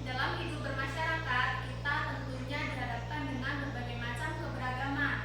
Dalam hidup bermasyarakat, kita tentunya dihadapkan dengan berbagai macam keberagaman.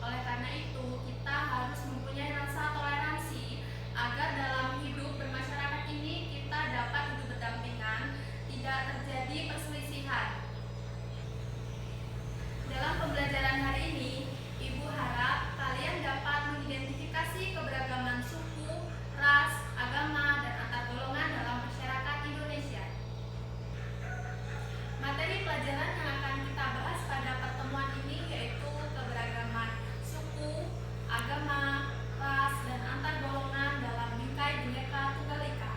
Oleh karena itu, kita harus mempunyai rasa toleransi agar dalam hidup bermasyarakat ini kita dapat hidup berdampingan, tidak terjadi perselisihan. Dalam pembelajaran hari ini, Ibu harap kalian dapat mengidentifikasi keberagaman suku, ras, agama, dan antar golongan dalam masyarakat Indonesia. Materi pelajaran yang akan kita bahas pada pertemuan ini yaitu keberagaman suku, agama, ras, dan antar golongan dalam bingkai Bhinneka Tunggal Ika.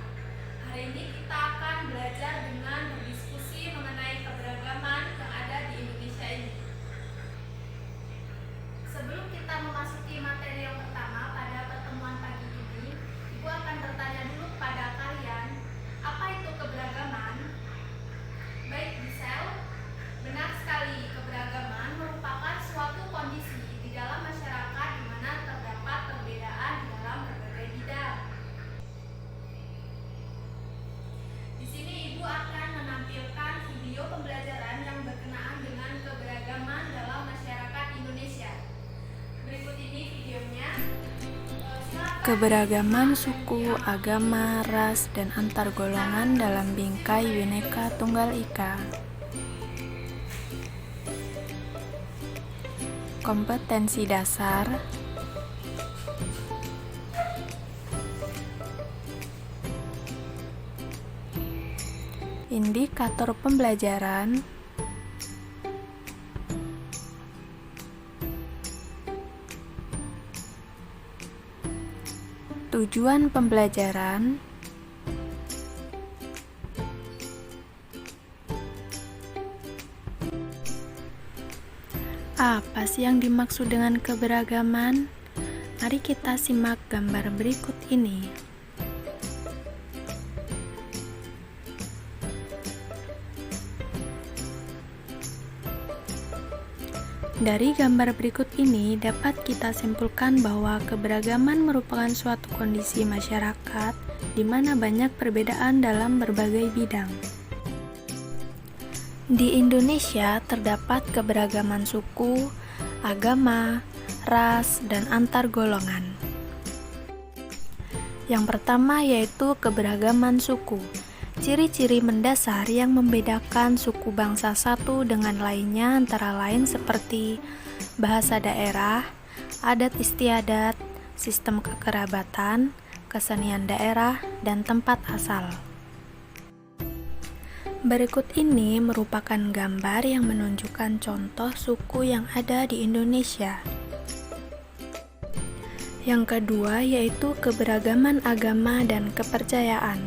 Hari ini kita akan belajar dengan berdiskusi mengenai keberagaman yang ada di Indonesia ini. Sebelum kita memasuki materi yang pertama pada pertemuan pagi ini, Ibu akan bertanya dulu pada kalian, apa itu keberagaman? Baik, Gisel, benar sekali, keberagaman merupakan suatu kondisi di dalam masyarakat di mana terdapat perbedaan di dalam berbagai bidang. Di sini Ibu akan menampilkan video pembelajaran yang berkenaan dengan keberagaman dalam masyarakat Indonesia. Berikut ini videonya. Keberagaman suku, agama, ras, dan antar golongan dalam bingkai Bhinneka Tunggal Ika. Kompetensi dasar. Indikator pembelajaran. Tujuan pembelajaran. Apa sih yang dimaksud dengan keberagaman? Mari kita simak gambar berikut ini. Dari gambar berikut ini dapat kita simpulkan bahwa keberagaman merupakan suatu kondisi masyarakat di mana banyak perbedaan dalam berbagai bidang. Di Indonesia terdapat keberagaman suku, agama, ras, dan antar golongan. Yang pertama yaitu keberagaman suku. Ciri-ciri mendasar yang membedakan suku bangsa satu dengan lainnya antara lain seperti bahasa daerah, adat istiadat, sistem kekerabatan, kesenian daerah, dan tempat asal. Berikut ini merupakan gambar yang menunjukkan contoh suku yang ada di Indonesia. Yang kedua yaitu keberagaman agama dan kepercayaan.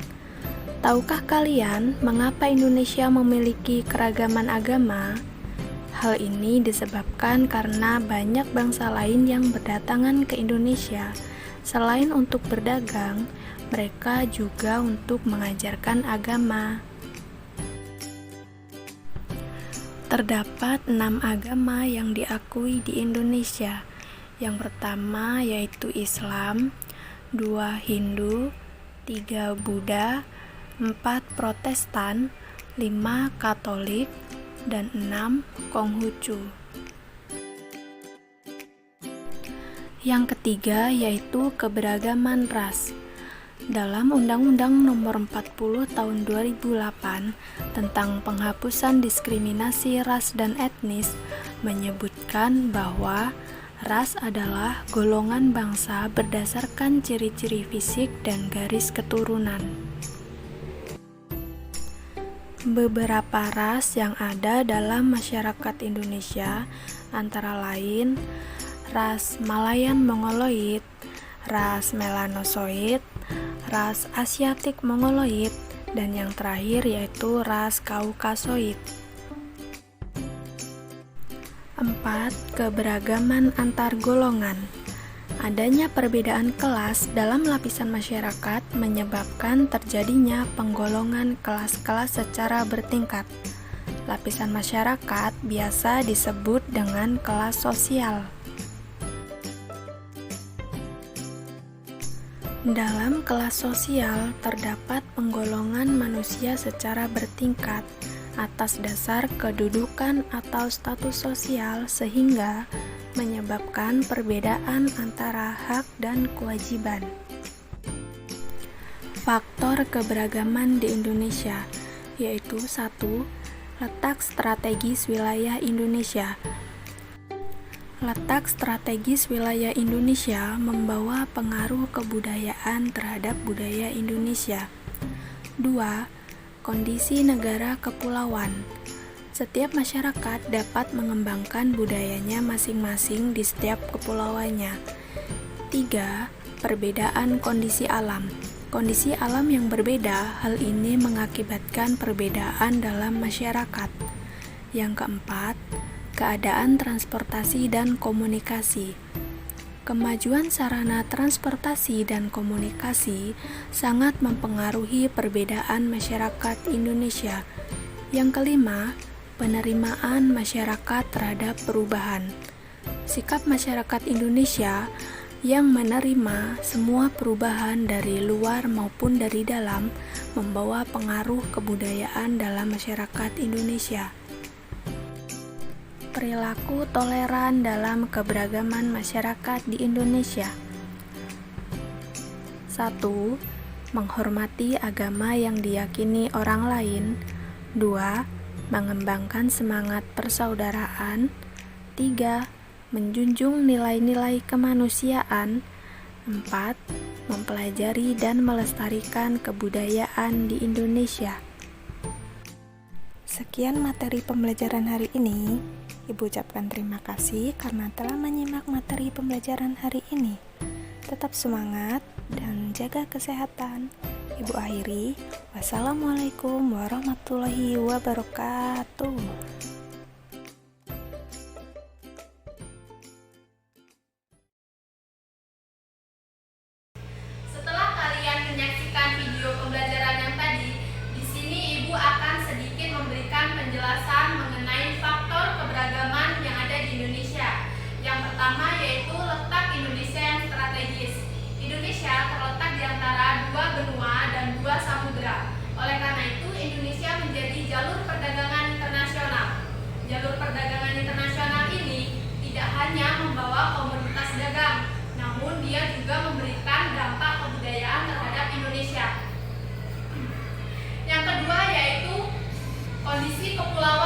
Tahukah kalian mengapa Indonesia memiliki keragaman agama? Hal ini disebabkan karena banyak bangsa lain yang berdatangan ke Indonesia. Selain untuk berdagang, mereka juga untuk mengajarkan agama. Terdapat 6 agama yang diakui di Indonesia. Yang pertama yaitu Islam, 2 Hindu, 3 Buddha, 4 Protestan, 5 Katolik, dan 6 Konghucu. Yang ketiga yaitu keberagaman ras. Dalam Undang-Undang Nomor 40 Tahun 2008 tentang penghapusan diskriminasi ras dan etnis menyebutkan bahwa ras adalah golongan bangsa berdasarkan ciri-ciri fisik dan garis keturunan. Beberapa ras yang ada dalam masyarakat Indonesia antara lain ras Malayan Mongoloid, ras Melanosoid, ras Asiatik Mongoloid, dan yang terakhir yaitu ras Kaukasoid. 4. Keberagaman antar golongan. Adanya perbedaan kelas dalam lapisan masyarakat menyebabkan terjadinya penggolongan kelas-kelas secara bertingkat. Lapisan masyarakat biasa disebut dengan kelas sosial. Dalam kelas sosial terdapat penggolongan manusia secara bertingkat. atas dasar kedudukan atau status sosial sehingga menyebabkan perbedaan antara hak dan kewajiban. Faktor keberagaman di Indonesia yaitu 1. Letak strategis wilayah Indonesia. Letak strategis wilayah Indonesia membawa pengaruh kebudayaan terhadap budaya Indonesia. 2. Kondisi negara kepulauan. Setiap masyarakat dapat mengembangkan budayanya masing-masing di setiap kepulauannya. 3. Perbedaan kondisi alam. Kondisi alam yang berbeda, hal ini mengakibatkan perbedaan dalam masyarakat. Yang keempat, keadaan transportasi dan komunikasi. Kemajuan sarana transportasi dan komunikasi sangat mempengaruhi perbedaan masyarakat Indonesia. Yang kelima, penerimaan masyarakat terhadap perubahan. Sikap masyarakat Indonesia yang menerima semua perubahan dari luar maupun dari dalam membawa pengaruh kebudayaan dalam masyarakat Indonesia. Perilaku toleran dalam keberagaman masyarakat di Indonesia. 1. Menghormati agama yang diyakini orang lain. 2. Mengembangkan semangat persaudaraan. 3. Menjunjung nilai-nilai kemanusiaan. 4. Mempelajari dan melestarikan kebudayaan di Indonesia. Sekian materi pembelajaran hari ini. Ibu ucapkan terima kasih karena telah menyimak materi pembelajaran hari ini. Tetap semangat dan jaga kesehatan. Ibu akhiri, wassalamualaikum warahmatullahi wabarakatuh. Setelah kalian menyaksikan video pembelajaran yang tadi, di sini Ibu akan sedikit memberikan penjelasan mengenai faktor keberagaman yang ada di Indonesia. Yang pertama yaitu letak Indonesia yang strategis. Indonesia terletak di antara dua benua dan dua samudera. Oleh karena itu, Indonesia menjadi jalur perdagangan internasional. Jalur perdagangan internasional ini tidak hanya membawa komoditas dagang, namun dia juga memberikan dampak kebudayaan terhadap Indonesia. Yang kedua yaitu kondisi kepulauan